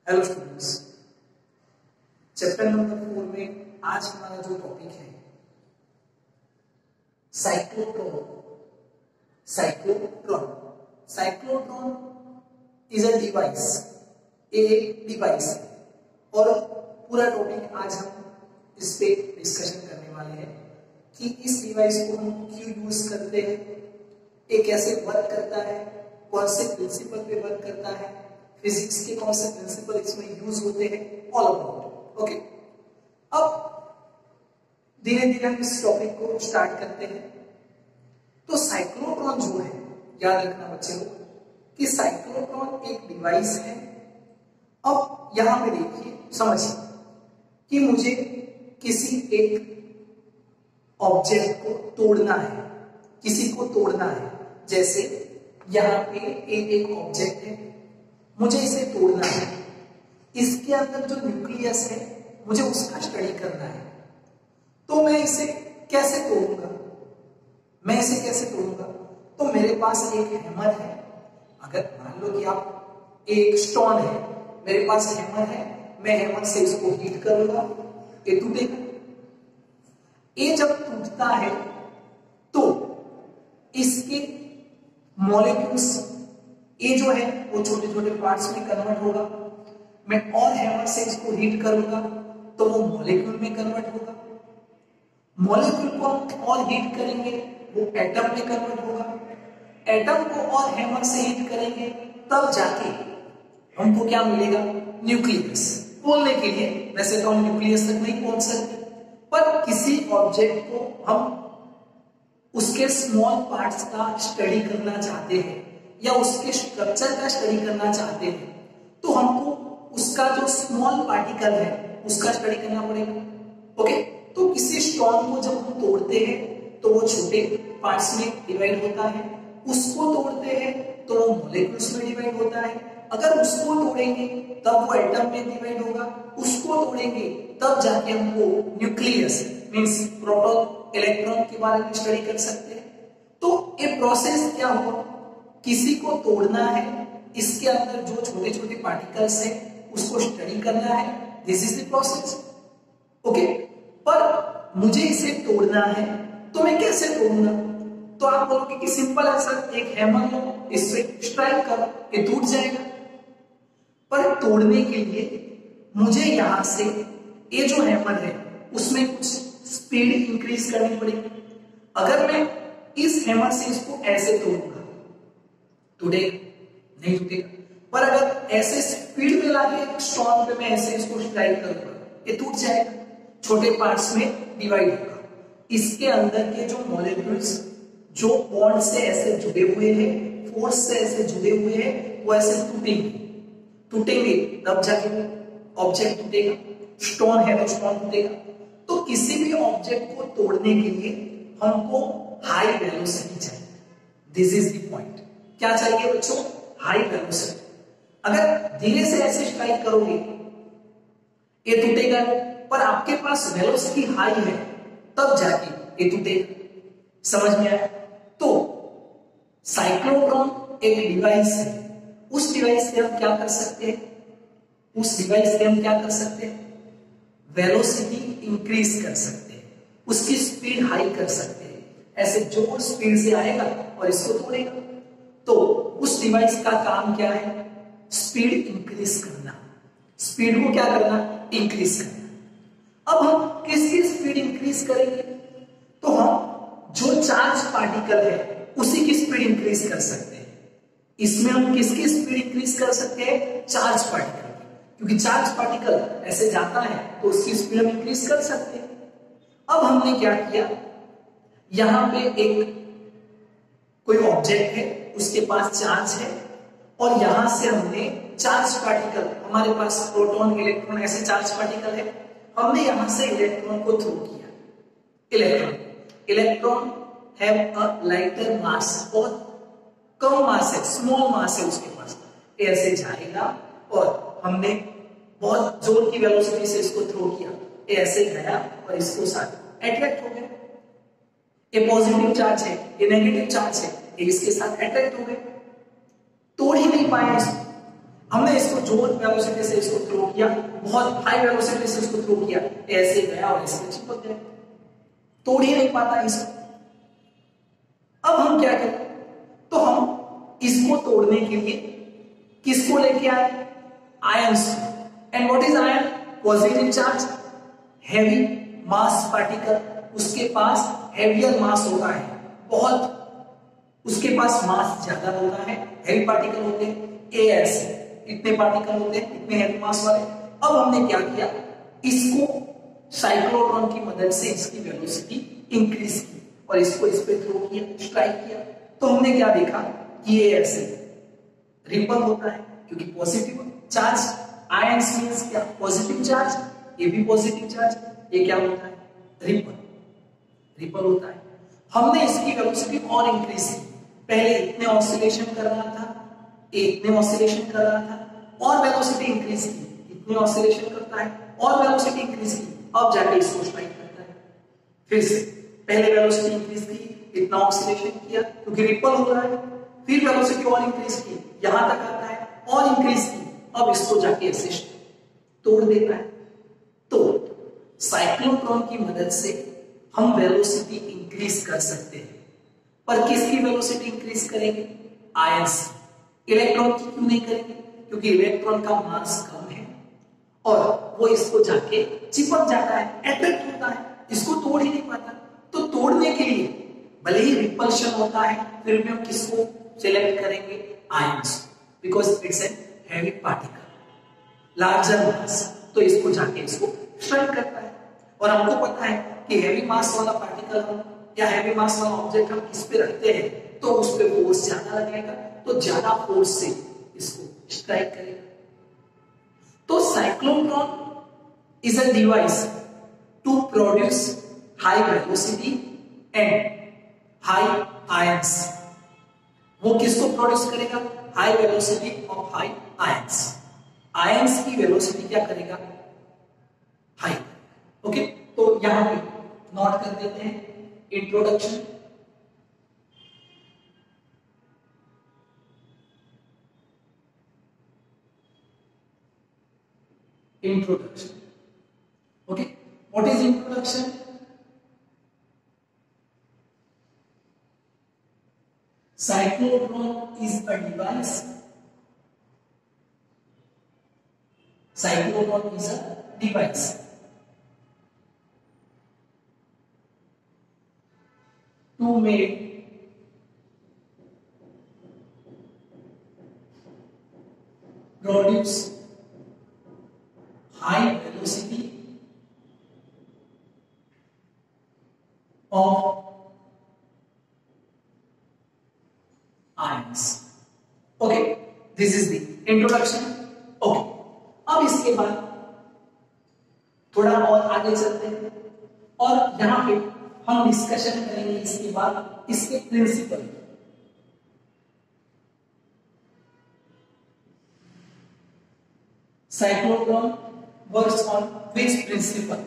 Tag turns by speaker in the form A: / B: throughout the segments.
A: Hello students, chapter number 4 में आज हमारा जो टॉपिक है cyclotron. Cyclotron is a device, एक डिवाइस है और पूरा टॉपिक आज हम इस पे डिस्कशन करने वाले हैं कि इस डिवाइस को हम क्यों यूज करते हैं, ये कैसे वर्क करता है, कौन से प्रिंसिपल पे वर्क करता है, फिजिक्स के कौन से प्रिंसिपल इसमें यूज होते हैं, ऑल अबाउट। ओके, अब धीरे धीरे हम इस टॉपिक को स्टार्ट करते हैं। तो साइक्लोट्रॉन जो है, याद रखना बच्चे लोग कि साइक्लोट्रॉन एक डिवाइस है। अब यहां पे देखिए, समझिए कि मुझे किसी एक ऑब्जेक्ट को तोड़ना है, किसी को तोड़ना है। जैसे यहाँ पे एक ऑब्जेक्ट है, मुझे इसे तोड़ना है। इसके अंदर जो न्यूक्लियस है मुझे उसका स्टडी करना है। तो मैं इसे कैसे तोड़ूंगा? तो मेरे पास एक हैमर है। अगर मान लो कि आप एक स्टोन है, मेरे पास हैमर है, मैं हैमर से इसको हीट करूंगा, ये टूटेगा। ये जब टूटता है तो इसके मॉलिक्यूल्स, ये जो है वो छोटे छोटे पार्ट्स में कन्वर्ट होगा। मैं और हैमर से इसको हीट करूंगा तो वो मॉलिक्यूल में कन्वर्ट होगा। मॉलिक्यूल को हम और हीट करेंगे, वो एटम में कन्वर्ट होगा। एटम को और हैमर से हीट करेंगे तब जाके हमको क्या मिलेगा? न्यूक्लियस। बोलने के लिए वैसे तो हम न्यूक्लियस तक नहीं पहुंच सकते, पर किसी ऑब्जेक्ट को हम उसके स्मॉल पार्ट्स का स्टडी करना चाहते हैं या उसके स्ट्रक्चर का स्टडी करना चाहते हैं, तो हमको उसका जो स्मॉल पार्टिकल है उसका स्टडी करना पड़ेगा। ओके, तो किसी स्टोन को जब हम तोड़ते हैं तो वो छोटे पार्ट्स में डिवाइड होता है। उसको तोड़ते हैं तो वो मॉलिक्यूल्स में डिवाइड होता है। अगर उसको तोड़ेंगे तब वो एटम में डिवाइड होगा। उसको तोड़ेंगे तब जाके हमको न्यूक्लियस मींस प्रोटॉन, इलेक्ट्रॉन के बारे में स्टडी कर सकते हैं। तो ये प्रोसेस क्या हुआ? किसी को तोड़ना है, इसके अंदर जो छोटे छोटे पार्टिकल्स है उसको स्टडी करना है। This is the process. Okay, पर मुझे इसे तोड़ना है तो मैं कैसे तोड़ूंगा? तो आप बोलोगे कि सिंपल आंसर, एक हैमर लो, इससे स्ट्राइक करो, ये टूट जाएगा। पर तोड़ने के लिए मुझे यहां से ये जो हैमर है उसमें कुछ स्पीड इंक्रीज करनी पड़ेगी। अगर मैं इस हैमर से इसको ऐसे तोड़ूंगा, टूटेगा? नहीं टूटेगा। पर अगर ऐसे स्पीड में लाके स्टोन पे मैं ऐसे इसको स्ट्राइक करूंगा, ये टूट जाएगा, छोटे पार्ट्स में डिवाइड होगा। इसके अंदर के जो मॉलिक्यूल्स जो बॉन्ड से ऐसे जुड़े हुए हैं, फोर्स से ऐसे जुड़े हुए हैं, वो ऐसे टूटेंगे तब जाके ऑब्जेक्ट टूटेगा। स्टोन है तो स्टोन टूटेगा। तो किसी भी ऑब्जेक्ट को तोड़ने के लिए हमको हाई वेलोसिटी चाहिए। This is the point. क्या चाहिए बच्चों? High velocity. अगर धीरे से ऐसे स्ट्राइक करोगे ये टूटेगा, पर आपके पास वेलोसिटी हाई है तब जाके ये टूटेगा। समझ में आया? तो साइक्लोट्रॉन एक डिवाइस है। उस डिवाइस से हम क्या कर सकते हैं? वेलोसिटी इंक्रीज कर सकते हैं, उसकी स्पीड हाई कर सकते हैं। ऐसे जोर स्पीड से आएगा और इसको तोड़ेगा। तो उस डिवाइस का काम क्या है? स्पीड इंक्रीज करना। स्पीड को क्या करना? इंक्रीज करना। अब हम किसकी स्पीड इंक्रीज करेंगे? तो हम जो चार्ज पार्टिकल है उसी की स्पीड इंक्रीज कर सकते हैं। इसमें हम किसकी स्पीड इंक्रीज कर सकते हैं? चार्ज पार्टिकल, क्योंकि चार्ज पार्टिकल ऐसे जाता है तो उसकी स्पीड हम इंक्रीज कर सकते हैं। अब हमने क्या किया, यहां पे एक कोई ऑब्जेक्ट है, उसके पास चार्ज है और यहां से हमने चार्ज पार्टिकल, हमारे पास प्रोटॉन, इलेक्ट्रॉन ऐसे चार्ज पार्टिकल है, हमने यहां से इलेक्ट्रॉन को थ्रो किया। इलेक्ट्रॉन हैव अ लाइटर मास, बहुत कम मास है, स्मॉल मास है उसके पास। ऐसे जाएगा और हमने बहुत जोर की वेलोसिटी से इसको थ्रो किया, ऐसे गया और इसको साथ अट्रैक्ट हो गया। ये पॉजिटिव चार्ज है, ये नेगेटिव चार्ज है, ये इसके साथ अट्रैक्ट हो गए। तोड़ ही नहीं पाए इसको। हमने इसको जोर वेलोसिटी से इसको थ्रो किया, बहुत हाई वेलोसिटी से इसको थ्रो किया, ऐसे गया और ऐसे चिपक गया, तोड़ ही नहीं पाता इसको। अब हम क्या करें, तो हम इसको तोड़ने के लिए किसको लेके आए, ions. And what is ion, positive charge, heavy mass particle, उसके पास हेवियर मास होता है, बहुत उसके पास मास ज्यादा होता है, हैवी पार्टिकल होते हैं, एएस इतने पार्टिकल होते हैं, इतने हैवी मास वाले। अब हमने क्या किया, इसको साइक्लोट्रॉन की मदद से इसकी वेलोसिटी इंक्रीज की और इसको इस पे थ्रो किया, स्ट्राइक किया, तो हमने क्या देखा कि ये ऐसे रिपल होता है, क्योंकि पॉजिटिव चार्ज, आयंस मींस क्या, पॉजिटिव चार्ज, ये भी पॉजिटिव चार्ज, ये क्या होता है, रिपल, रिपल होता है। हमने इसकी वेलोसिटी और इंक्रीज की, पहले इतने ऑसिलेशन कर रहा था, इतने ऑसिलेशन कर रहा था, और वेलोसिटी इंक्रीज की, इतने ऑसिलेशन करता है और वेलोसिटी इंक्रीज की, अब जाके इसको स्ट्राइक करता है। फिर से पहले वेलोसिटी इंक्रीज की, इतना ऑसिलेशन किया क्योंकि रिपल हो रहा है, फिर वेलोसिटी और इंक्रीज की, यहां तक आता है और इंक्रीज की, अब इसको जाके ऐसे तोड़ देता है। तो साइक्लोट्रॉन की मदद से हम वेलोसिटी इंक्रीज कर सकते हैं, पर किसकी वेलोसिटी इंक्रीज करेंगे, आयंस। इलेक्ट्रॉन की क्यों नहीं करेंगे, क्योंकि इलेक्ट्रॉन का मास कम है और वो इसको जाके चिपक जाता है, अट्रैक्ट होता है, इसको तोड़ ही नहीं पाता। तो तोड़ने के लिए भले ही रिपल्शन होता है, फिर भी हम किसको सिलेक्ट करेंगे, ions, because it's an heavy particle, larger mass, तो इसको जाके इसको स्ट्राइक करता है। और हमको पता है कि हैवी मास वाला पार्टिकल हम या हैवी मास वाला ऑब्जेक्ट हम किस पे रखते हैं तो उस पे फोर्स ज्यादा लगेगा, तो ज्यादा फोर्स से इसको स्ट्राइक करेगा। तो cyclotron is a device to produce high velocity and high ions. वो किसको प्रोड्यूस करेगा, हाई वेलोसिटी और हाई आयंस। आयंस की वेलोसिटी क्या करेगा, हाई। ओके, तो यहां पे नोट कर देते हैं introduction. Introduction. Okay, what is introduction? Cyclotron is a device. Cyclotron is a device to make produce high velocity of ions. Okay, this is the introduction. Okay, अब इसके बाद थोड़ा और आगे चलते हैं और यहां पे हम डिस्कशन करेंगे इसके बाद इसके principle. Cyclotron works on which principle.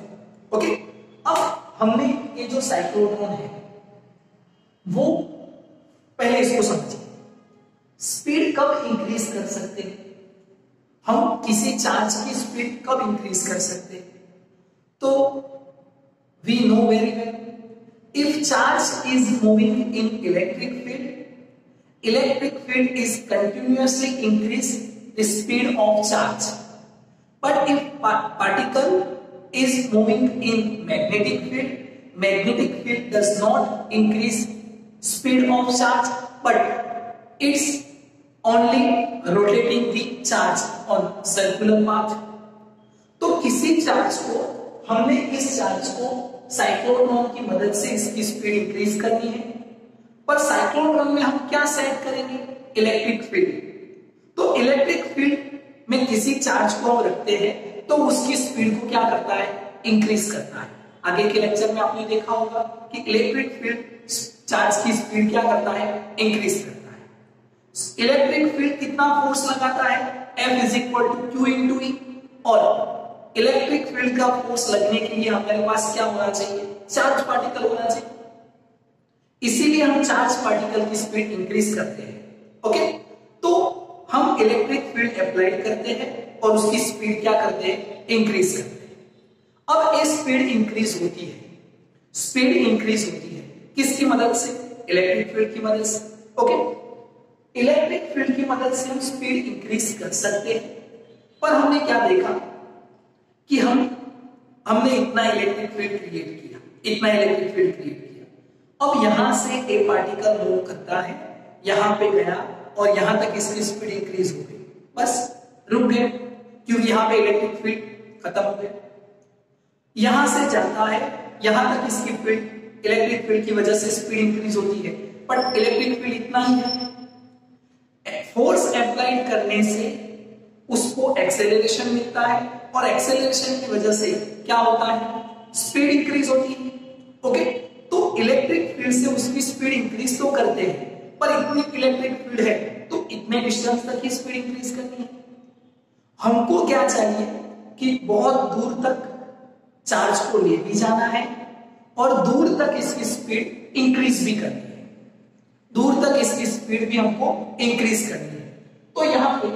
A: Okay, अब हमने ये जो साइक्लोट्रॉन है वो पहले इसको समझिए, स्पीड कब इंक्रीज कर सकते हैं हम, किसी चार्ज की स्पीड कब इंक्रीज कर सकते हैं, तो we know very well if charge is moving in electric field is continuously increase the speed of charge. But if particle is moving in magnetic field does not increase speed of charge, but it's only rotating the charge on circular path. तो किसी charge को हमने इस charge को cyclotron की मदद से इसकी स्पीड इंक्रीज करनी है, पर साइक्लोट्रॉन में हम क्या सेट करेंगे, इलेक्ट्रिक फील्ड। तो इलेक्ट्रिक फील्ड में किसी चार्ज को हम रखते हैं तो उसकी स्पीड को क्या करता है, इंक्रीज करता है। आगे के लेक्चर में आपने देखा होगा कि इलेक्ट्रिक फील्ड चार्ज की स्पीड क्या करता है, इंक्रीज करता है। इलेक्ट्रिक फील्ड कितना फोर्स लगाता है, F is equal to Q into E, और इलेक्ट्रिक फील्ड का फोर्स लगने के लिए हमारे पास क्या होना चाहिए, चार्ज पार्टिकल होना चाहिए। इसीलिए हम चार्ज पार्टिकल की स्पीड इंक्रीज करते हैं। ओके, तो हम हम इलेक्ट्रिक फील्ड अप्लाई करते हैं और उसकी स्पीड क्या करते हैं, इंक्रीज करते हैं। अब ये स्पीड इंक्रीज होती है, स्पीड इंक्रीज होती है किसकी मदद से, इलेक्ट्रिक फील्ड की मदद से। ओके, इलेक्ट्रिक फील्ड की मदद से हम स्पीड इंक्रीज कर सकते हैं। पर हमने क्या देखा कि हमने इतना इलेक्ट्रिक फील्ड क्रिएट किया, इतना इलेक्ट्रिक फील्ड क्रिएट किया। अब यहां से एक पार्टिकल मूव करता है, यहां पे गया और यहां तक इसकी स्पीड इंक्रीज हो गई, बस रुक गए क्योंकि यहां पे इलेक्ट्रिक फील्ड खत्म हो गया। यहां से जाता है, यहां तक इसकी फील्ड, इलेक्ट्रिक फील्ड की वजह से स्पीड इंक्रीज होती है, बट इलेक्ट्रिक फील्ड इतना ही है। फोर्स अप्लाई करने से उसको एक्सेलरेशन मिलता है और एक्सेलरेशन की वजह से क्या होता है, स्पीड इंक्रीज होती है। ओके, तो इलेक्ट्रिक फील्ड से उसकी स्पीड इंक्रीज तो करते हैं, पर इतनी इलेक्ट्रिक फील्ड है तो इतने डिस्टेंस तक ही स्पीड इंक्रीज करनी है। हमको क्या चाहिए कि बहुत दूर तक चार्ज को ले भी जाना है और दूर तक इसकी स्पीड इंक्रीज भी करनी है, दूर तक इसकी स्पीड भी हमको इंक्रीज करनी है। तो यहां पे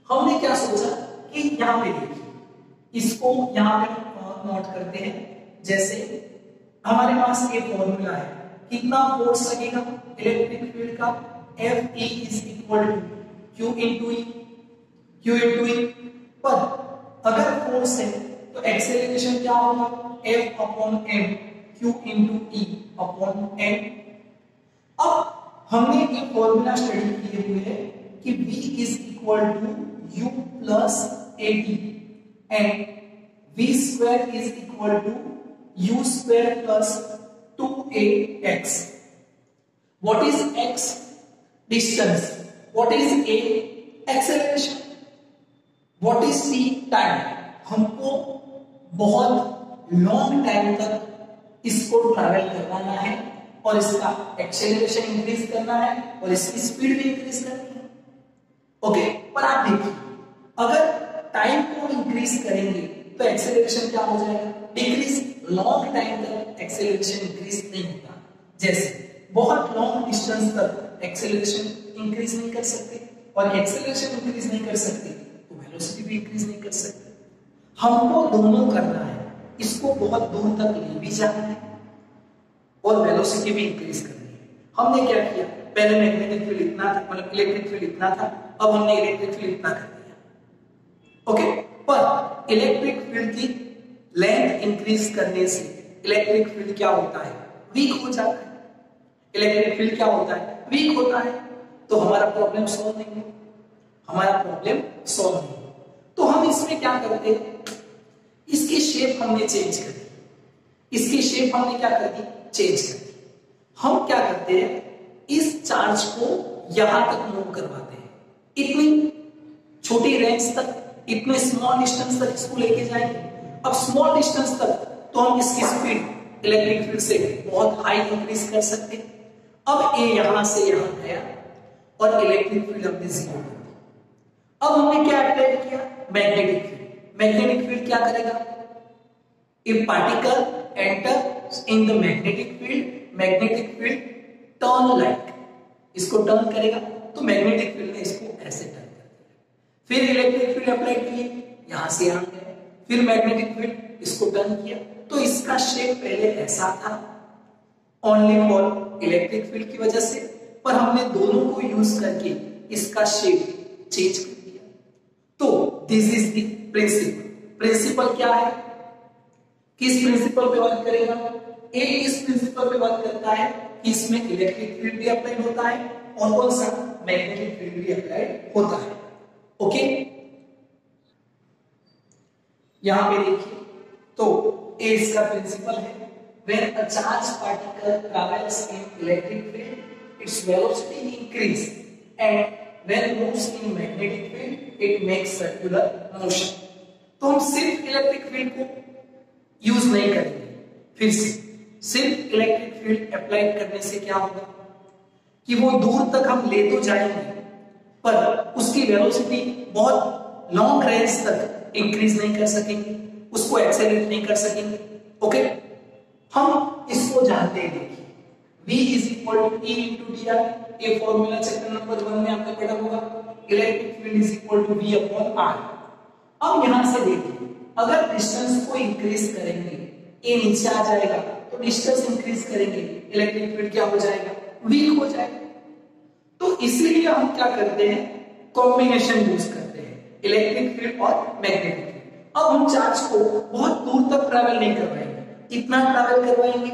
A: हमने क्या सोचा कि यहां पे देखिए, इसको यहां पे नोट करते हैं। जैसे हमारे पास एक फॉर्मूला है, कितना फोर्स लगेगा इलेक्ट्रिक फील्ड का, F E is equal to Q into E. पर अगर फोर्स है तो एक्सेलरेशन क्या होगा, F upon m, Q into E upon n। अब हमने ये फॉर्मूला स्टडी किए हुए है कि V is equal to U plus AT and V square is equal to U square plus 2AX। What is X? Distance. What is A? Acceleration. What is T? Time. हमको बहुत long time तक इसको travel करवाना है और इसका acceleration increase करना है और इसकी स्पीड भी इंक्रीज करनी है। ओके, पर आप देखिए, अगर टाइम को इंक्रीज करेंगे तो एक्सेलरेशन क्या हो जाएगा, डिक्रीज। लॉन्ग टाइम तक एक्सेलरेशन इंक्रीज नहीं होता, जैसे बहुत लॉन्ग डिस्टेंस तक एक्सेलरेशन इंक्रीज नहीं कर सकते, और एक्सेलरेशन इंक्रीज नहीं कर सकते तो वेलोसिटी भी इंक्रीज नहीं कर सकते। हमको दोनों करना है, इसको बहुत दूर तक ले भी जाना है और वेलोसिटी भी इंक्रीज करनी है। हमने क्या किया, पहले मैग्नेटिक फील्ड इतना था, मतलब इलेक्ट्रिक फील्ड इतना था, अब हमने इलेक्ट्रिक फील्ड इतना कर दिया। ओके, पर इलेक्ट्रिक फील्ड की लेंथ इंक्रीज करने से इलेक्ट्रिक फील्ड क्या होता है, वीक हो जाता है। इलेक्ट्रिक फील्ड क्या होता है, वीक होता है, तो हमारा प्रॉब्लम सॉल्व नहीं हो, हमारा प्रॉब्लम सॉल्व नहीं हो। तो हम इसमें क्या करते हैं, इसकी शेप हमने चेंज कर दी, इसकी शेप हमने क्या कर दी, चेंज कर दी। हम क्या करते हैं, इस चार्ज को यहां तक मूव करवाते हैं, इतनी छोटी रेंज तक, इतने स्मॉल डिस्टेंस तक इसको लेके जाएंगे। अब स्मॉल डिस्टेंस तक तो हम इसकी स्पीड इलेक्ट्रिक फील्ड से बहुत हाई इंक्रीज कर सकते हैं। अब ये यहां से यहां गया और इलेक्ट्रिक फील्ड हमने जीरो कर दी। अब हमने क्या अप्लाई किया, मैग्नेटिक फील्ड। मैग्नेटिक फील्ड क्या करेगा, if particle enter in the magnetic field turn like, इसको टर्न करेगा तो मैग्नेटिक फील्ड ने इसको ऐसे टर्न कर दिया। फिर इलेक्ट्रिक फील्ड अप्लाई किए, यहां से यहां गए, फिर मैग्नेटिक फील्ड इसको टर्न किया, तो इसका शेप पहले ऐसा था ओनली फॉर इलेक्ट्रिक फील्ड की वजह से, पर हमने दोनों को यूज करके इसका शेप चेंज कर दिया। तो this is the principle. Principle क्या है, किस प्रिंसिपल पे वर्क करेगा, ए इस प्रिंसिपल पे वर्क करता है कि इसमें इलेक्ट्रिक फील्ड भी अप्लाई होता है और कौन सा, मैग्नेटिक फील्ड भी अप्लाई होता है। ओके, यहां पे देखिए, तो ए इसका प्रिंसिपल है, when a charged particle travels in electric field its velocity increase and when moves in magnetic field it makes circular motion। तो हम सिर्फ इलेक्ट्रिक फील्ड को यूज नहीं करेंगे, फिर से सिर्फ इलेक्ट्रिक फील्ड अप्लाई करने से क्या होगा कि वो दूर तक हम ले तो जाएंगे पर उसकी वेलोसिटी बहुत लॉन्ग रेंज तक इंक्रीज नहीं कर सकेंगे, उसको एक्सेलरेट नहीं कर सकेंगे। ओके, हम इसको जानते हैं, देखिए V is equal to E into D R. ये फॉर्मूला चैप्टर नंबर 1 में आपने पढ़ा होगा। Electric field is equal to V upon R। अब यहां से देखिए, अगर डिस्टेंस को इंक्रीज करेंगे, ए नीचे आ जाएगा, तो डिस्टेंस इंक्रीज करेंगे, इलेक्ट्रिक फील्ड क्या हो जाएगा, वीक हो जाएगा। तो इसलिए हम क्या करते हैं, कॉम्बिनेशन यूज करते हैं, इलेक्ट्रिक फील्ड और मैग्नेटिक फील्ड। अब हम चार्ज को बहुत दूर तक ट्रैवल नहीं करवाएंगे, इतना ट्रैवल करवाएंगे,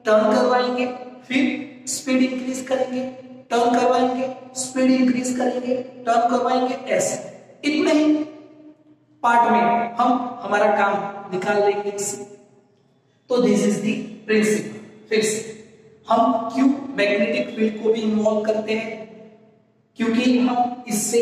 A: टर्न करवाएंगे, फिर स्पीड इंक्रीज करेंगे, टर्न करवाएंगे, स्पीड इंक्रीज करेंगे, टर्न करवाएंगे, ऐसे इतने ही पार्ट में हम हमारा काम निकाल लेंगे इससे। तो दिस इज द प्रिंसिपल। फिर से हम क्यों मैग्नेटिक फील्ड को भी इन्वॉल्व करते हैं, क्योंकि हम इससे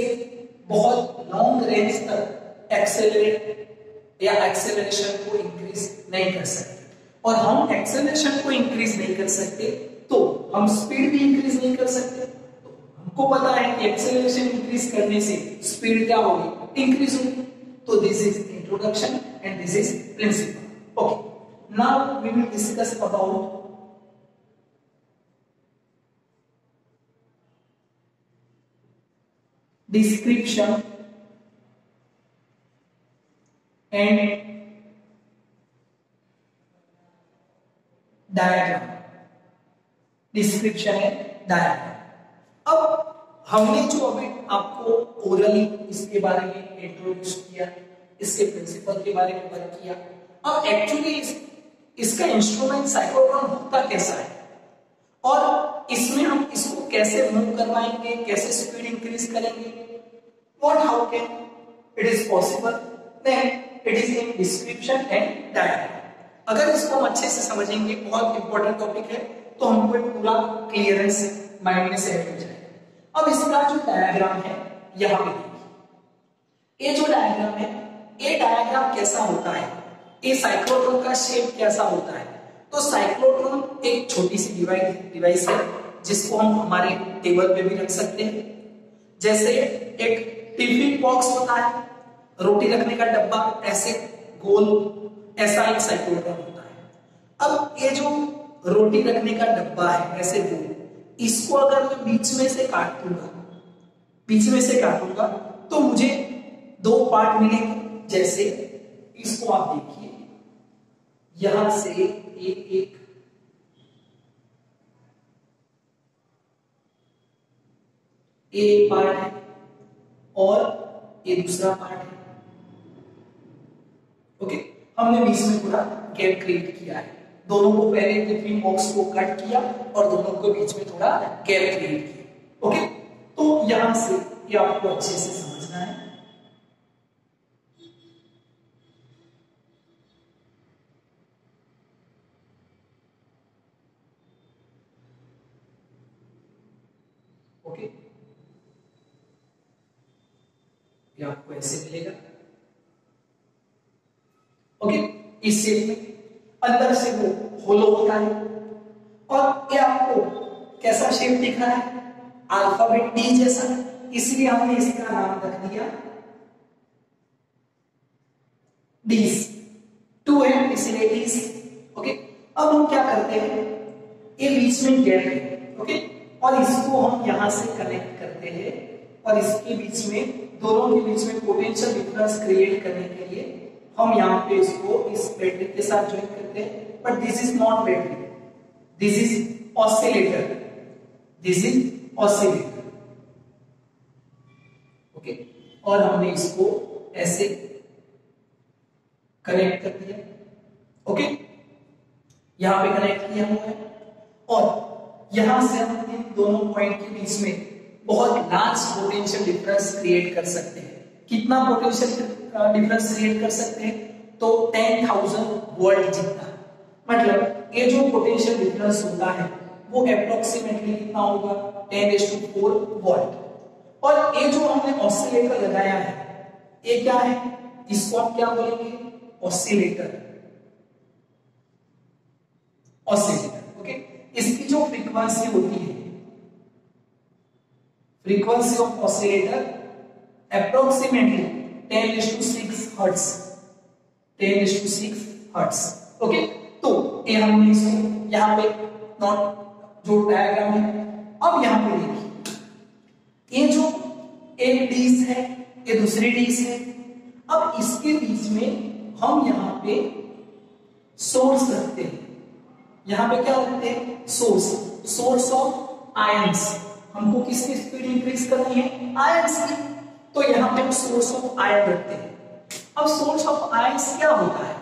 A: बहुत लॉन्ग रेंज तक एक्सेलरेट या एक्सेलरेशन को इंक्रीज नहीं कर सकते, और हम एक्सेलरेशन को इंक्रीज नहीं कर सकते तो हम स्पीड भी इंक्रीज नहीं कर सकते। तो हमको पता है कि एक्सेलरेशन इंक्रीज करने से स्पीड क्या होगी, इंक्रीज होगी। तो this is introduction and this is principle. Okay, now we will discuss about description and diagram। Description है डायग्राम। अब हमने जो अभी आपको ओरली इसके बारे में इंट्रोड्यूस किया, इसके प्रिंसिपल के बारे में बात किया, अब एक्चुअली इसका इंस्ट्रूमेंट साइक्लोट्रॉन होता कैसा है और इसमें हम इसको कैसे मूव करवाएंगे, कैसे स्पीड इंक्रीज करेंगे, what how can it is possible, then it is in description and diagram। अगर इसको हम अच्छे से समझेंगे, बहुत इंपॉर्टेंट टॉपिक है, तो हमको एक पूरा क्लियरेंस माइंड में सेट हो जाएगा। अब इसका जो डायग्राम है यहाँ पे देखिए, ये जो डायग्राम है, ये डायग्राम कैसा होता है, ये साइक्लोट्रॉन का शेप कैसा होता है। तो साइक्लोट्रॉन एक छोटी सी डिवाइस है जिसको हम हमारे टेबल पे भी रख सकते हैं। जैसे एक टिफिन बॉक्स होता है, रोटी रखने का डब्बा, ऐसे गोल, ऐसा एक साइक्लोट्रॉन होता है। अब ये जो रोटी रखने का डब्बा है ऐसे गोल, इसको अगर मैं बीच में से काटूंगा तो मुझे दो पार्ट मिलेंगे। जैसे इसको आप देखिए, यहां से एक पार्ट है और ये दूसरा पार्ट है। ओके, हमने बीच में पूरा गैप क्रिएट किया है, दोनों को पहले टिफिन बॉक्स को कट किया और दोनों को बीच में थोड़ा गैप क्रिएट किया। ओके, तो यहां से ये आपको अच्छे से समझना है। ओके, ये आपको ऐसे मिलेगा। ओके, इस शेप में अंदर से वो होलो होता है, और ये आपको कैसा शेप दिख रहा है, अल्फाबेट डी जैसा, इसलिए हमने इसका नाम रख दिया डीज। 2 है इसलिए डीज। ओके, अब हम क्या करते हैं, ये बीच में गैप है, ओके, और इसको हम यहां से कनेक्ट करते हैं, और इसके बीच में, दोनों के बीच में पोटेंशियल डिफरेंस क्रिएट करने के लिए हम यहाँ पे इसको इस बैटरी के साथ ज्वाइन करते हैं। But this is not battery, this is oscillator, this is oscillator. Okay, और हमने इसको ऐसे कनेक्ट कर दिया। ओके, यहां पे कनेक्ट किया हुआ है, और यहां से हम इन दोनों पॉइंट के बीच में बहुत लार्ज पोटेंशियल डिफरेंस क्रिएट कर सकते हैं। कितना पोटेंशियल डिफरेंस क्रिएट कर सकते हैं, तो 10,000 वोल्ट जितना। मतलब ये जो पोटेंशियल डिफरेंस होता है वो अप्रोक्सीमेटली कितना होगा, 10⁴ वोल्ट। और ये जो हमने ऑसिलेटर लगाया है, ये क्या है, इसको हम क्या बोलेंगे, ऑसिलेटर। ऑसिलेटर, ओके, इसकी जो फ्रीक्वेंसी होती है, frequency of oscillator approximately 10⁶ hertz, 10�6 hertz. Okay, तो ये हमने इसको यहाँ पे नॉट जो डायग्राम है। अब यहाँ पे देखिए, ये जो एक डिश है, ये दूसरी डिश है। अब इसके बीच में हम यहां पे सोर्स रखते हैं। यहां पे क्या रखते हैं? Source of ions. हमको किसकी स्पीड इंक्रीज करनी है? आयंस की। तो यहां पे हम सोर्स ऑफ आयन रखते हैं। अब सोर्स ऑफ आयंस क्या होता है?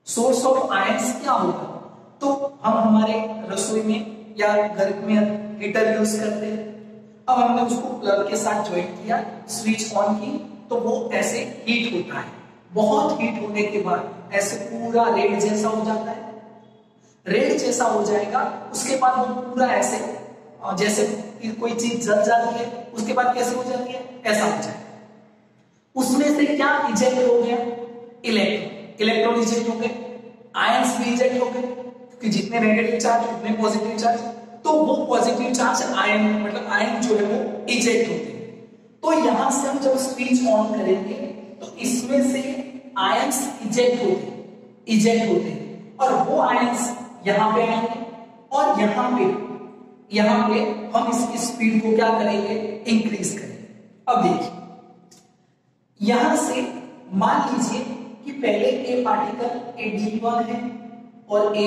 A: सोर्स ऑफ आयंस क्या होता है? तो हम हमारे रसोई में या घर में हीटर यूज करते हैं। अब हमने उसको प्लग के साथ ज्वाइन किया, स्विच ऑन की, तो वो ऐसे हीट होता है। बहुत हीट होने के बाद ऐसे पूरा रेड जैसा हो जाता है। रेड जैसा हो जाएगा, उसके बाद वो पूरा ऐसे जैसे कोई चीज जल जाती है, उसके बाद कैसे हो जाती है? ऐसा हो जाएगा। उसमें से क्या इजेक्ट हो गया? इलेक्ट्रॉन इजेक्ट हो गए, आयंस भी इजेक्ट हो गए, क्योंकि जितने नेगेटिव चार्ज उतने पॉजिटिव चार्ज, तो वो पॉजिटिव चार्ज आयन मतलब आयन जो है वो इजेक्ट होते हैं। तो यहां से हम जब स्विच ऑन करेंगे तो इसमें से आयंस इजेक्ट होते हैं और वो आयंस यहां पे आएंगे और यहां पे हम इसकी स्पीड को क्या करेंगे? इंक्रीज करेंगे। अब देखिए, यहां से मान लीजिए कि पहले ए पार्टिकल ए D1 है और ए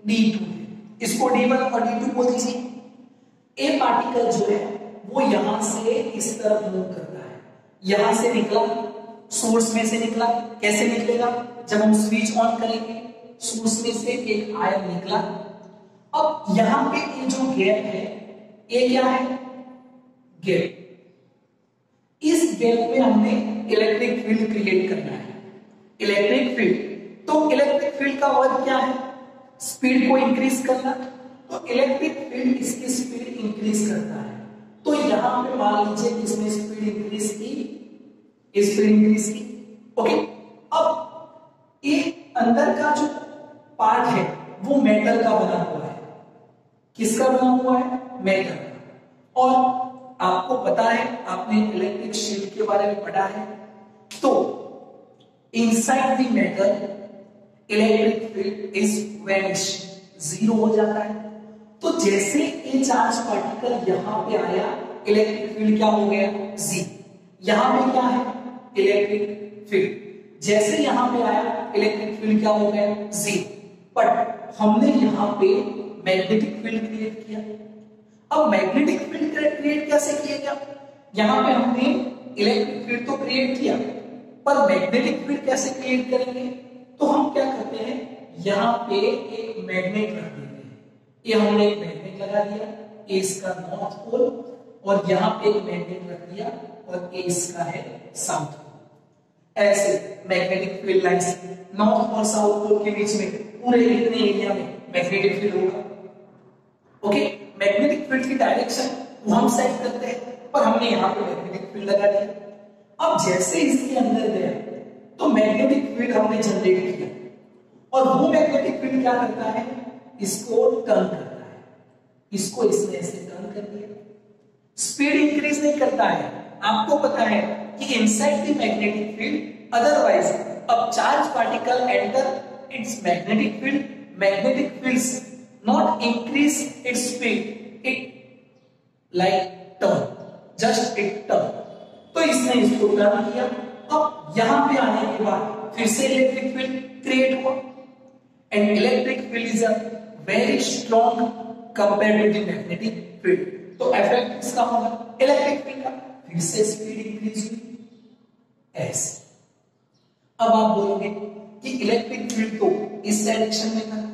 A: D2 है। इसको D1 और D2 बोल दीजिए। ए पार्टिकल जो है वो यहां से इस तरफ मूव करता है। यहां से निकला, सोर्स में से निकला। कैसे निकलेगा? जब हम स्विच ऑन करेंगे, सोर्स में से एक आयन निकला। अब यहां पे ये जो गैप है, ये क्या है? गैप। इस गैप में हमने इलेक्ट्रिक फील्ड क्रिएट करना है। इलेक्ट्रिक फील्ड, तो इलेक्ट्रिक फील्ड का वर्क क्या है? स्पीड को इंक्रीज करना। तो इलेक्ट्रिक फील्ड इसकी स्पीड इंक्रीज करता है। तो यहां पे मान लीजिए इसने स्पीड इंक्रीज की, ओके। अब ये अंदर का जो पार्ट है वो मेटल का बना हुआ है। किसका बना हुआ है? मेटल का। और आपको पता है, आपने इलेक्ट्रिक शील्ड के बारे में पढ़ा है, तो inside the metal electric field is vanish, zero हो जाता है। तो जैसे ये चार्ज पार्टिकल यहां पे आया, इलेक्ट्रिक फील्ड क्या हो गया? जी। यहां पे क्या है? Electric field. जैसे यहां पे आया, इलेक्ट्रिक फील्ड क्या हो गया? जी। बट हमने यहां पे मैग्नेटिक फील्ड क्रिएट किया। अब मैग्नेटिक फील्ड क्रिएट कैसे किया गया? यहां पे हमने इलेक्ट्रिक फील्ड तो क्रिएट किया, पर मैग्नेटिक फील्ड कैसे क्रिएट करेंगे? तो हम क्या करते हैं, यहां पे एक मैग्नेट रख देते हैं। ये हमने एक मैग्नेट लगा दिया, ये इसका नॉर्थ पोल, और यहां पे एक मैग्नेट रख दिया और ये इसका है साउथ पोल। ऐसे मैग्नेटिक फील्ड लाइंस नॉर्थ और साउथ पोल के बीच में पूरे इतने एरिया में मैग्नेटिक फील्ड होगा। ओके, मैग्नेटिक फील्ड की डायरेक्शन वो हम सेट करते हैं, पर हमने यहां पे मैग्नेटिक फील्ड लगा दिया। अब जैसे इसके अंदर गया तो मैग्नेटिक फील्ड हमने जनरेट किया, और वो मैग्नेटिक फील्ड क्या करता है? इसको टर्न करता है। इसको इसने ऐसे टर्न कर दिया। स्पीड इंक्रीज नहीं करता है। आपको पता है कि inside the magnetic field, otherwise अब charge particle enter its magnetic field, magnetic fields not increase its speed, it like turn, just it turn। तो इसने इसको टर्न किया। अब यहां पे आने के बाद फिर से इलेक्ट्रिक फील्ड क्रिएट हुआ, and electric field is a very strong compared to the magnetic field. तो इफेक्ट किसका होगा? इलेक्ट्रिक फील्ड का। फिर से स्पीड इंक्रीज हुई ऐसे। अब आप बोलोगे कि इलेक्ट्रिक फील्ड तो इस डायरेक्शन में था,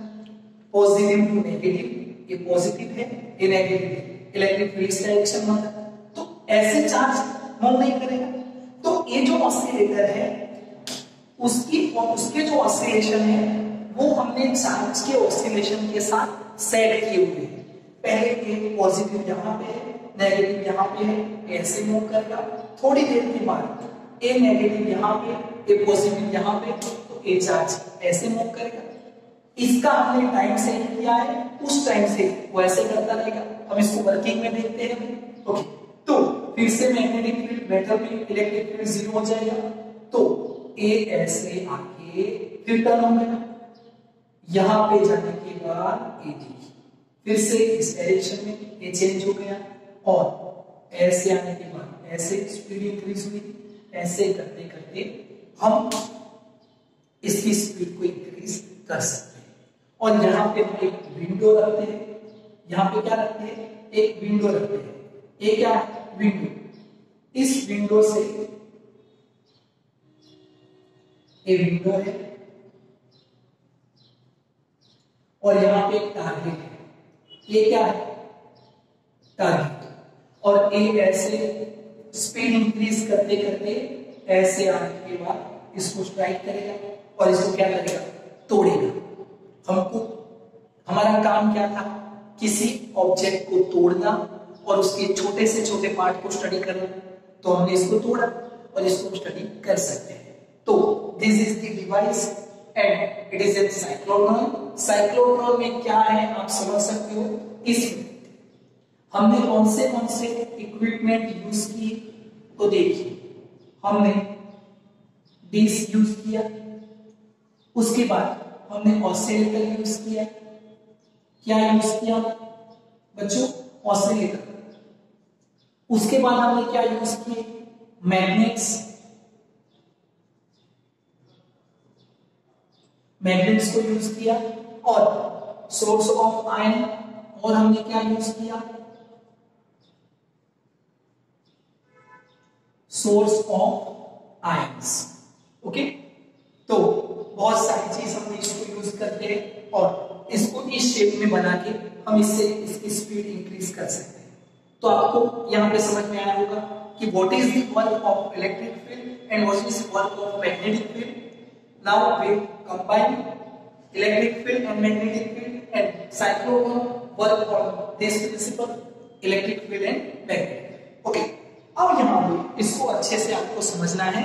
A: पॉजिटिव टू नेगेटिव, ये पॉजिटिव है, ये नेगेटिव है, इलेक्ट्रिक फील्ड इस डायरेक्शन में होता है, तो ऐसे चार्ज मूव नहीं करेगा। तो ये जो ऑसिलेटर है उसकी और उसके जो ऑसिलेशन है वो हमने चार्ज के ऑसिलेशन के साथ सेट किए हुए हैं। पहले ये पॉजिटिव यहां पे है, नेगेटिव यहां पे है, ऐसे मूव करेगा। थोड़ी देर के बाद ये नेगेटिव यहां पे, ये पॉजिटिव यहां पे, तो ये चार्ज ऐसे मूव करेगा। इसका हमने टाइम सेट किया है, उस टाइम से वो ऐसे करता रहेगा। हम इसको वर्किंग में देखते हैं। ओके, तो फिर से मैग्नेटिक फील्ड मेटल में इलेक्ट्रिक फील्ड जीरो हो जाएगा, तो ए ऐसे आके फिर टर्न हो गया। यहां पे जाने के बाद ए फिर से इस डायरेक्शन में ये चेंज हो गया, और ऐसे आने के बाद ऐसे स्पीड इंक्रीज हुई, ऐसे करते करते हम इसकी स्पीड को इंक्रीज कर सकते हैं। और यहाँ पे हम एक विंडो रखते हैं, यहाँ पे क्या रखते हैं, एक विंडो रखते हैं। ये क्या है, विंडो। इस विंडो से, ये विंडो है और यहाँ पे एक टारगेट है, ये क्या है, टारगेट। और ये ऐसे स्पीड इंक्रीज करते करते ऐसे आने के बाद इसको स्ट्राइक करेगा और इसको क्या करेगा, तोड़ेगा। हमको, हमारा काम क्या था, किसी ऑब्जेक्ट को तोड़ना और उसके छोटे से छोटे पार्ट को स्टडी करना। तो हमने इसको तोड़ा और इसको स्टडी कर सकते हैं। तो this is the device and it is a cyclotron. Cyclotron में क्या है आप समझ सकते हो। इसमें हमने कौन से इक्विपमेंट यूज किए, तो देखिए हमने डिश यूज किया, उसके बाद हमने ऑसिलेटर यूज किया। क्या यूज किया बच्चों, ऑसिलेटर। उसके बाद हमने क्या यूज किए, मैग्नेट्स। मैग्नेट्स को यूज किया और सोर्स ऑफ आयन। और हमने क्या यूज किया, सोर्स ऑफ आयंस। ओके, तो बहुत सारी चीज हमने इसको यूज करते हैं और इसको इस शेप में बना के हम इससे इसकी स्पीड इंक्रीज कर सकते हैं। तो आपको यहाँ पे समझ में आया होगा कि what is the work of electric field and what is work of magnetic field. Now we combine electric field and magnetic field and cyclotron work on this principle, electric field and magnetic. Okay, अब यहाँ पे इसको अच्छे से आपको समझना है।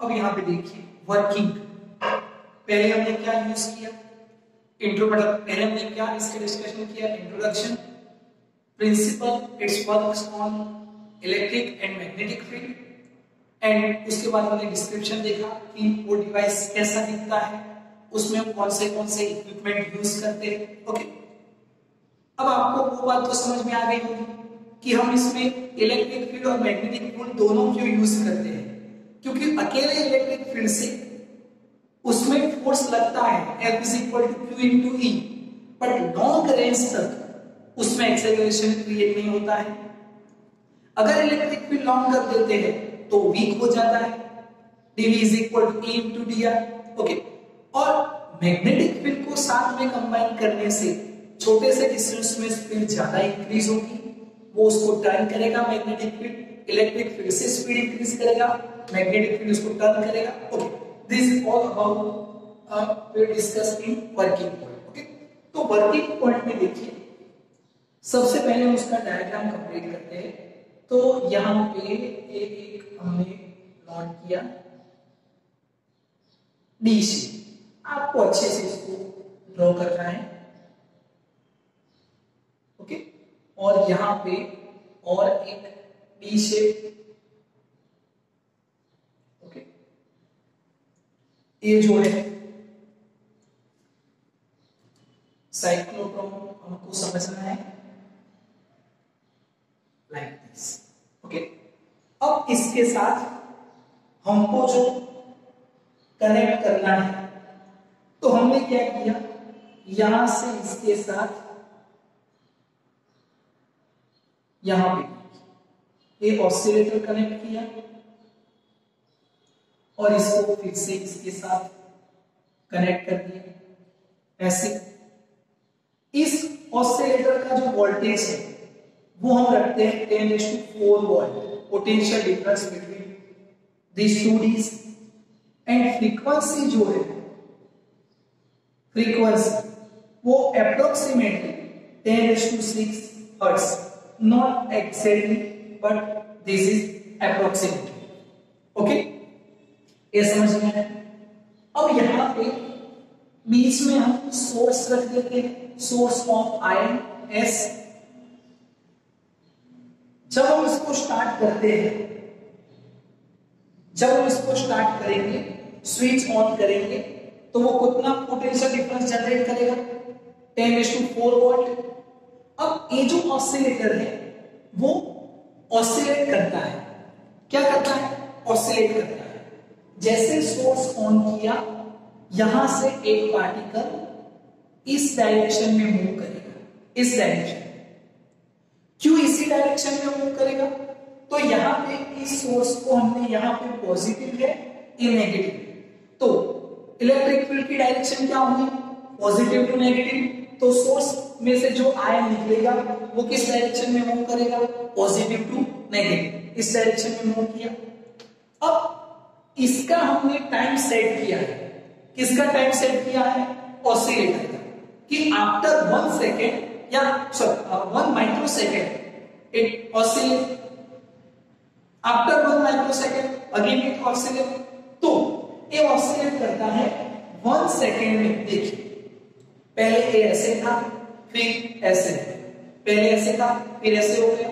A: अब यहाँ पे देखिए वर्किंग। पहले हमने क्या यूज किया, पहले हमने क्या इसके डिस्कशन किया, introduction, principle, it's works on electric and magnetic field, and उसके बाद हमने डिस्क्रिप्शन देखा कि वो डिवाइस कैसा दिखता है, उसमें हम कौन से इक्विपमेंट यूज करते हैं। ओके, अब आपको वो बात तो समझ में आ गई होगी कि हम इसमें इलेक्ट्रिक फील्ड और मैग्नेटिक फील्ड दोनों क्यों यूज करते हैं। क्योंकि अकेले इलेक्ट्रिक फील्ड से उसमें फोर्स लगता है F = Q × E, but long range तक उसमें एक्सेलरेशन क्रिएट नहीं होता है। अगर इलेक्ट्रिक फील्ड लॉन्ग कर देते हैं तो वीक हो जाता है, dV = E × dr। ओके, और मैग्नेटिक फील्ड को साथ में कंबाइन करने से छोटे से डिस्टेंस में स्पीड ज्यादा इंक्रीज होगी, वो उसको टर्न करेगा। मैग्नेटिक फील्ड इलेक्ट्रिक फील्ड से स्पीड इंक्रीज करेगा, मैग्नेटिक फील्ड उसको टर्न करेगा। Okay, this is all about we discuss in working point. Okay, तो वर्किंग पॉइंट में देखिए सबसे पहले हम उसका डायग्राम कंप्लीट करते हैं। तो यहाँ पे एक हमने नोट किया डी शेप, आपको अच्छे से इसको ड्रॉ करना है। ओके, और यहाँ पे और एक डी शेप। ओके, ये जो है साइक्लोट्रॉन हमको समझना है लाइक दिस। ओके, अब इसके साथ हमको जो कनेक्ट करना है, तो हमने क्या किया, यहां से इसके साथ यहां पे ये ऑसिलेटर कनेक्ट किया और इसको फिर से इसके साथ कनेक्ट कर दिया ऐसे। इस ऑसिलेटर का जो वोल्टेज है वो हम रखते हैं 10⁴ volt, potential difference between this two dees. And frequency जो है, फ्रीक्वेंसी वो approximately 10⁶ hertz, not exactly but this is approximately. Okay, ये समझ में आया। अब यहां पे बीच में हम सोर्स रख देते हैं, सोर्स ऑफ आयन S। जब हम इसको स्टार्ट करते हैं, जब हम इसको स्टार्ट करेंगे, स्विच ऑन करेंगे, तो वो कितना पोटेंशियल डिफरेंस जनरेट करेगा, 10⁴ वोल्ट। अब ये जो ऑसिलेटर है वो ऑसिलेट करता है। क्या करता है? ऑसिलेट करता है। जैसे सोर्स ऑन किया, यहां से एक पार्टिकल इस डायरेक्शन में मूव करेगा, इस डायरेक्शन। क्यों इसी डायरेक्शन में मूव करेगा? तो यहां पे इस सोर्स को हमने यहां पे पॉजिटिव है, ये नेगेटिव, तो इलेक्ट्रिक फील्ड की डायरेक्शन क्या होगी? Positive to negative. तो सोर्स में से जो आयन निकलेगा वो किस डायरेक्शन में मूव करेगा? पॉजिटिव टू नेगेटिव, इस डायरेक्शन में मूव किया। अब इसका हमने टाइम सेट किया है। किसका टाइम सेट किया है? ऑसिलेटर का, कि आफ्टर 1 सेकेंड या 1 micro second it oscillate, after 1 micro second again it oscillate. तो ये ऑसिलेट करता है 1 सेकेंड में। देखिए पहले ये ऐसे था, फिर ऐसे, पहले ऐसे था, फिर ऐसे हो गया,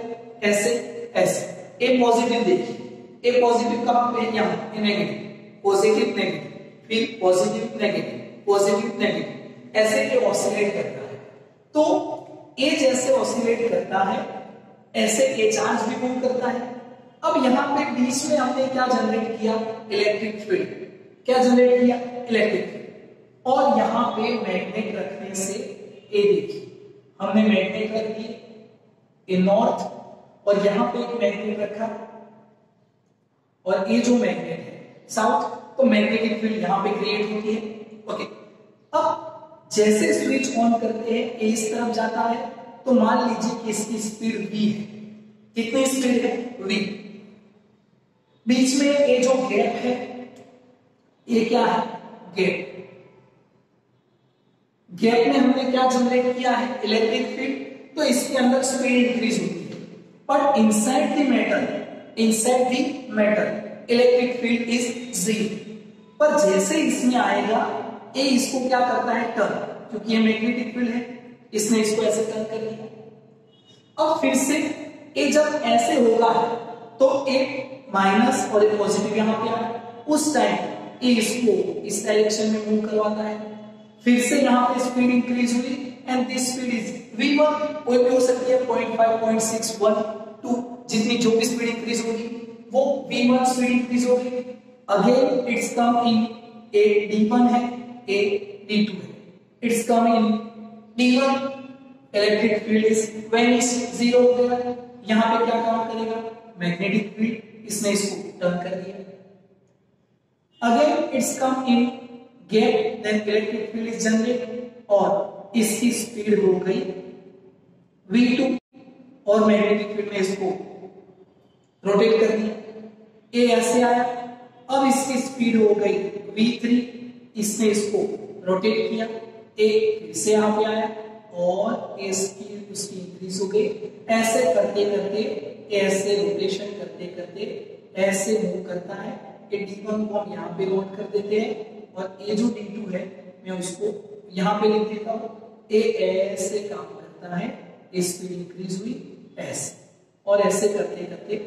A: ऐसे ऐसे। ए पॉजिटिव देखिए, ए पॉजिटिव कहां पे है? यहां, ए नेगेटिव, पॉजिटिव नेगेटिव, फिर पॉजिटिव नेगेटिव, पॉजिटिव नेगेटिव, ऐसे ये ऑसिलेट करता है। तो ए जैसे ऑसिलेट करता है ऐसे ये चार्ज भी मूव करता है। अब यहां पे बीच में हमने क्या जनरेट किया? Electric field. क्या जनरेट किया? Electric field. और यहां पे मैग्नेट रखने से ये देखिए हमने मैग्नेट रख दिए, ए नॉर्थ, और यहां पे एक मैग्नेट रखा, और ये जो मैग्नेट है साउथ, तो मैग्नेटिक फील्ड यहां पे क्रिएट होती है। ओके, अब जैसे स्विच ऑन करते हैं ये इस तरफ जाता है, तो मान लीजिए कि इसकी स्पीड v है। कितनी स्पीड है? v। बीच में ये जो गैप है ये क्या है? गैप। गैप में हमने क्या जनरेट किया है? Electric field. तो इसके अंदर स्पीड इंक्रीज होती है, but inside the metal, inside the metal electric field is 0। पर जैसे इसमें आएगा ये इसको क्या करता है? टर्न, क्योंकि ये मैग्नेटिक फील्ड है, इसने इसको ऐसे टर्न कर दिया। अब फिर से ये जब ऐसे होगा तो एक माइनस और एक पॉजिटिव यहां पे आया, उस टाइम ये इसको इस डायरेक्शन में मूव करवाता है। फिर से यहां पे स्पीड इंक्रीज हुई and this speed is v1, कोई भी हो सकती है 0.5, 0.6, 1, 2, जितनी जो भी स्पीड इंक्रीज होगी वो v1 स्पीड इंक्रीज होगी। Again it's come in a d1 है, a d2 है, it's come in d1, electric field is vanish, 0 हो गया। यहां पे क्या काम करेगा? मैग्नेटिक फील्ड, इसने इसको टर्न कर दिया। Again it's come in gap, then electric field is generated, और इसकी स्पीड हो गई v2, और मैग्नेटिक फील्ड ने इसको रोटेट कर दिया। ये ऐसे आया, अब इसकी स्पीड हो गई v3, इसने इसको रोटेट किया, ए फिर से यहां पे आया, और इसकी उसकी इंक्रीज हो गई। ऐसे करते करते, ऐसे रोटेशन करते करते ऐसे मूव करता है। ये d1 को हम यहाँ पे नोट कर देते हैं, और ये जो d2 है मैं उसको यहाँ पे लिख देता हूँ। ये ऐसे काम करता है, स्पीड इंक्रीज हुई ऐसे, और ऐसे करते करते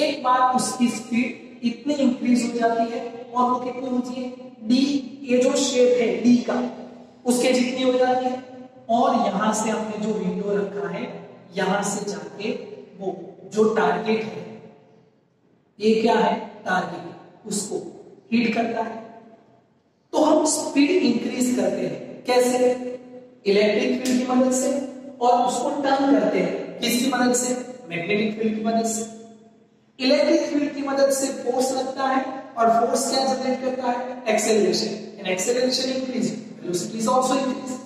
A: एक बार उसकी स्पीड इतनी इंक्रीज हो जाती है, और वो कितनी होती है? d, ये जो शेप है d का, उसके जितनी हो जाती है। और यहां से हमने जो विंडो रखा है, यहां से जाके वो जो टारगेट है, ये क्या है? टारगेट, उसको हिट करता है। तो हम स्पीड इंक्रीज करते हैं कैसे? इलेक्ट्रिक फील्ड की मदद से, और उसको टर्न करते हैं किसकी मदद से? मैग्नेटिक फील्ड की मदद से। इलेक्ट्रिक फील्ड की मदद से फोर्स लगता है, और फोर्स क्या जनरेट करता है? Acceleration, and acceleration increase, velocity is also increase.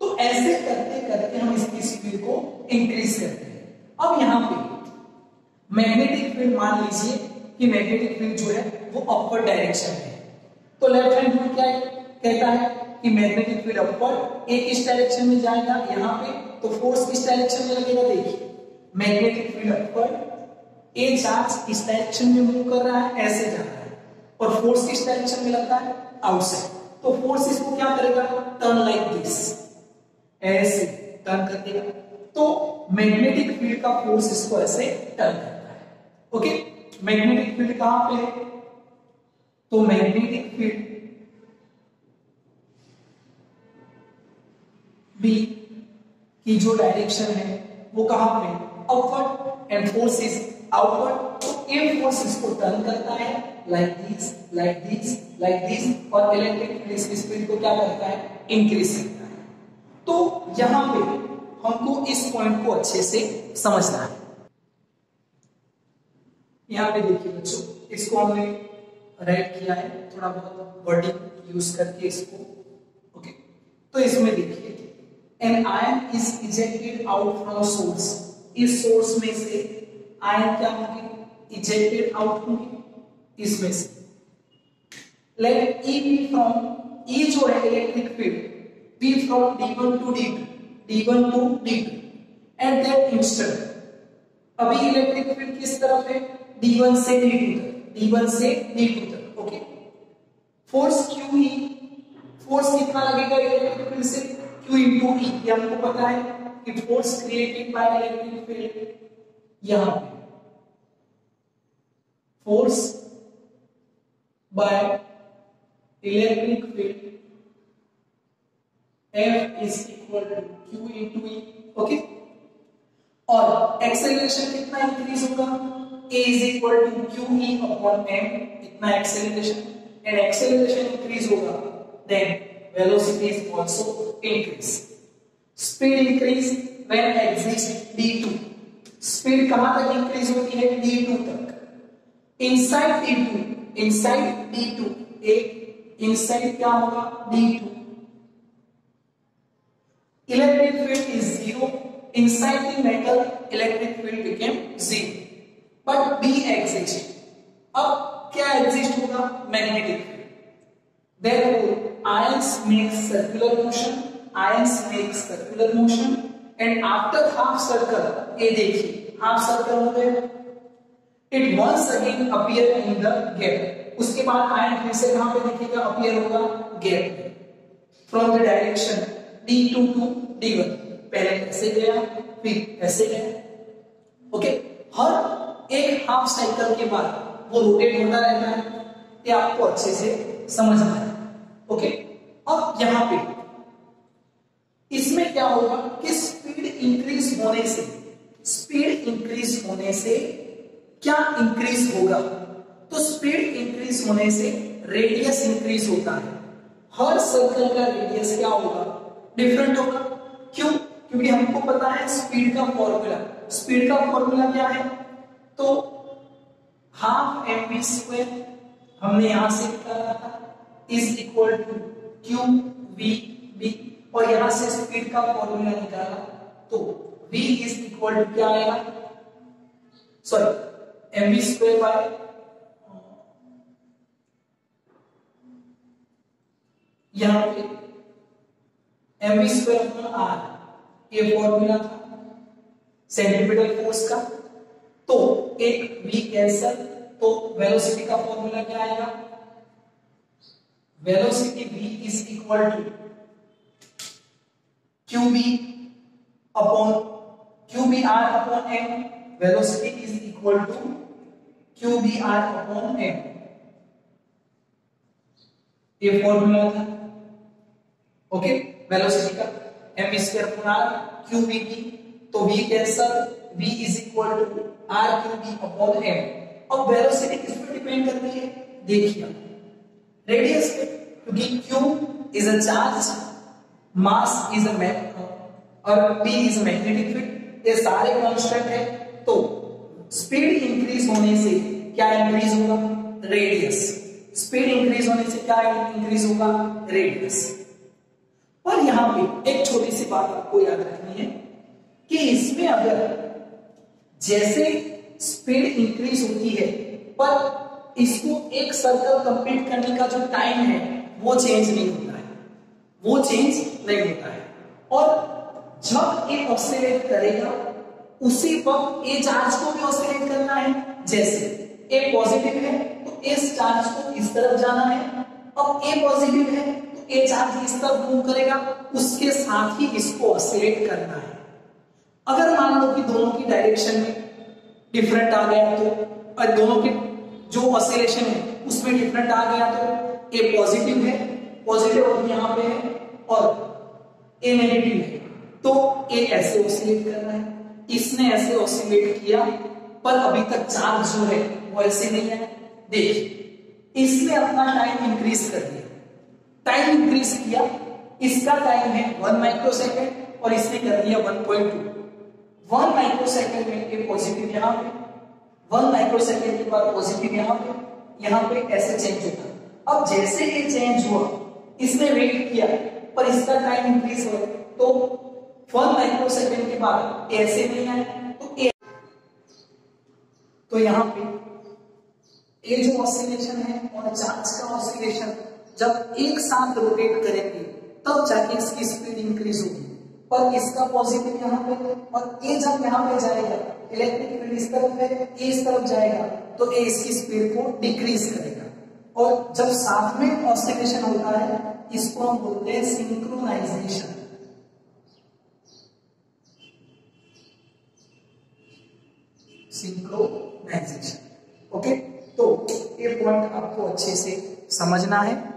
A: तो ऐसे करते करते हम इसकी स्पीड को इंक्रीज करते हैं। अब यहां पे मैग्नेटिक फील्ड, मान लीजिए कि मैग्नेटिक फील्ड जो है वो अपवर्ड डायरेक्शन है, तो लेफ्ट हैंड रूल क्या कहता है कि मैग्नेटिक फील्ड अपवर्ड, एक इस डायरेक्शन में जाएगा यहां पे, तो फोर्स किस डायरेक्शन में लगेगा? देखिए मैग्नेटिक फील्ड अपवर्ड, ए चार्ज इस डायरेक्शन में मूव कर रहा है, ऐसे जा रहा है, और फोर्स किस डायरेक्शन में लगता है? आउटसाइड। तो फोर्स इसको क्या करेगा? टर्न लाइक दिस, ऐसे टर्न कर देगा। तो मैग्नेटिक फील्ड का फोर्स इसको ऐसे टर्न करता है। ओके, मैग्नेटिक फील्ड कहां पे है? तो मैग्नेटिक फील्ड बी की जो डायरेक्शन है वो कहां पे, upward, and force is outward. तो ए फोर्स इसको टर्न करता है like this like this like this, और इलेक्ट्रिक फील्ड इसकी स्पीड को क्या करता है, इंक्रीज करता है। तो यहां पे हमको इस पॉइंट को अच्छे से समझना है। यहां पे देखिए बच्चों, इसको हमने राइट किया है थोड़ा बहुत वर्डिंग यूज करके इसको, ओके। तो इसमें देखिए an ion is ejected out from source, इस सोर्स में से आयन क्या होंगे, इजेक्टेड आउट होंगे इसमें से। Let E B from, E जो है electric field, B from D1 to D2, D1 to D2 at that instant. अभी इलेक्ट्रिक फील्ड किस तरफ है, D1 से D2 तक, D1 से D2 तक, ओके। फोर्स QE, फोर्स कितना लगेगा इलेक्ट्रिक फील्ड से, Q into E, ये हमको पता है कि force created by electric field, यहां पे force by electric field F is equal to Q into E, okay. और एक्सेलरेशन कितना इंक्रीज होगा, A is equal to QE upon M, इतना एक्सेलरेशन, एंड एक्सेलरेशन इंक्रीज होगा then velocity is also increase. Speed increase when exists D2, speed कहां तक increase होती है, D2 तक। इनसाइड D2, इनसाइड D2, एक इनसाइड क्या होगा, D2, electric field is zero, inside the metal electric field became zero, but B exists, अब क्या exist होगा, magnetic field, therefore ions make circular motion, ions make circular motion, and after half circle, ये देखिए half circle हो गया, it once again appear in the gap, उसके बाद ion फिर से कहां पे दिखेगा, appear होगा gap में, from the direction D2 to D1, पहले ऐसे गया फिर ऐसे गया, ओके। हर एक हाफ साइकिल के बाद वो रोटेट होता रहता है, ये आपको अच्छे से समझना है, ओके। अब यहां पे इसमें क्या होगा कि स्पीड इंक्रीज होने से, स्पीड इंक्रीज होने से क्या इंक्रीज होगा, तो स्पीड इंक्रीज होने से रेडियस इंक्रीज होता है। हर सर्कल का रेडियस क्या होगा, डिफरेंट होगा, क्यों, क्योंकि हमको पता है स्पीड का फॉर्मूला, स्पीड का फॉर्मूला क्या है, तो हाफ mv स्क्वायर हमने यहां से निकाला था, is equal to Q V B, और यहां से स्पीड का फॉर्मूला निकाला तो v इज इक्वल टू क्या आएगा, सॉरी mv स्क्वायर बाय यहां पे mv स्क्वायर अपॉन r, ये फॉर्मूला था सेंट्रीपिटल फोर्स का, तो एक v कैंसल, तो वेलोसिटी का फॉर्मूला क्या आएगा, velocity v is equal to qb upon qbr upon m, velocity is equal to qbr upon m, ये फॉर्मूला था, ओके। वेलोसिटी का m square upon r, qvb, तो v cancel, v is equal to r qb upon m। अब velocity किस पे depend करती है, देखिए रेडियस पे, क्योंकि q is a charge, mass is a और p is a magnetic field, ये सारे कांस्टेंट है, तो स्पीड इंक्रीज होने से क्या इंक्रीज होगा, रेडियस, स्पीड इंक्रीज होने से क्या इंक्रीज होगा, रेडियस। पर यहां पे एक छोटी सी बात आपको याद रखनी है कि इसमें अगर जैसे स्पीड इंक्रीज होती है पर इसको एक सर्कल कंप्लीट करने का जो टाइम है वो चेंज नहीं होता है, वो चेंज नहीं होता है, और जब ये ऑसिलेट करेगा उसी वक्त ए चार्ज को भी ऑसिलेट करना है, जैसे ए पॉजिटिव है तो इस चार्ज को इस तरफ जाना है, अब ए पॉजिटिव है तो ए चार्ज इस तरफ मूव करेगा, उसके साथ ही इसको ऑसिलेट करना है। अगर मान लो कि दोनों की डायरेक्शन में डिफरेंट आ गया तो, और दोनों के जो ऑसिलेशन है उसमें डिफरेंट आ गया तो ए पॉजिटिव है, पॉजिटिव यहाँ पे है, और ए नेगेटिव है, तो ए ऐसे ऑसिलेट कर रहा है, इसने ऐसे ऑसिलेट किया, पर अभी तक चार्ज जो है वो ऐसे नहीं है। देखिए इसने अपना टाइम इंक्रीज कर दिया, टाइम इंक्रीज किया, इसका टाइम है 1 माइक्रोसेकंड और इसने कर दिया 1.2। 1 माइक्रोसेकंड में ये पॉजिटिव यहां पे, 1 माइक्रोसेकंड के बाद पॉजिटिव यहां पे ऐसे चेंज होता है। अब जैसे ये चेंज हुआ, इसने वेट किया पर इसका टाइम इंक्रीज हुआ, तो 1 माइक्रोसेकंड के बाद ऐसे नहीं आया, तो यहां पे ये जो ऑसिलेशन है और चार्ज का ऑसिलेशन जब एक साथ रोटेट करेंगे तब जाके इसकी स्पीड इंक्रीज होगी। पर इसका पॉजिटिव यहाँ पे और ये जब यहाँ पे जाएगा, इलेक्ट्रिक फील्ड इस तरफ है, ये इस तरफ जाएगा, तो ये इसकी स्पीड को डिक्रीज करेगा। और जब साथ में ऑसिलेशन होता है इसको हम बोलते हैं सिंक्रोनाइजेशन। सिंक्रोनाइजेशन। ओके, तो ये पॉइंट आपको अच्छे से समझना है।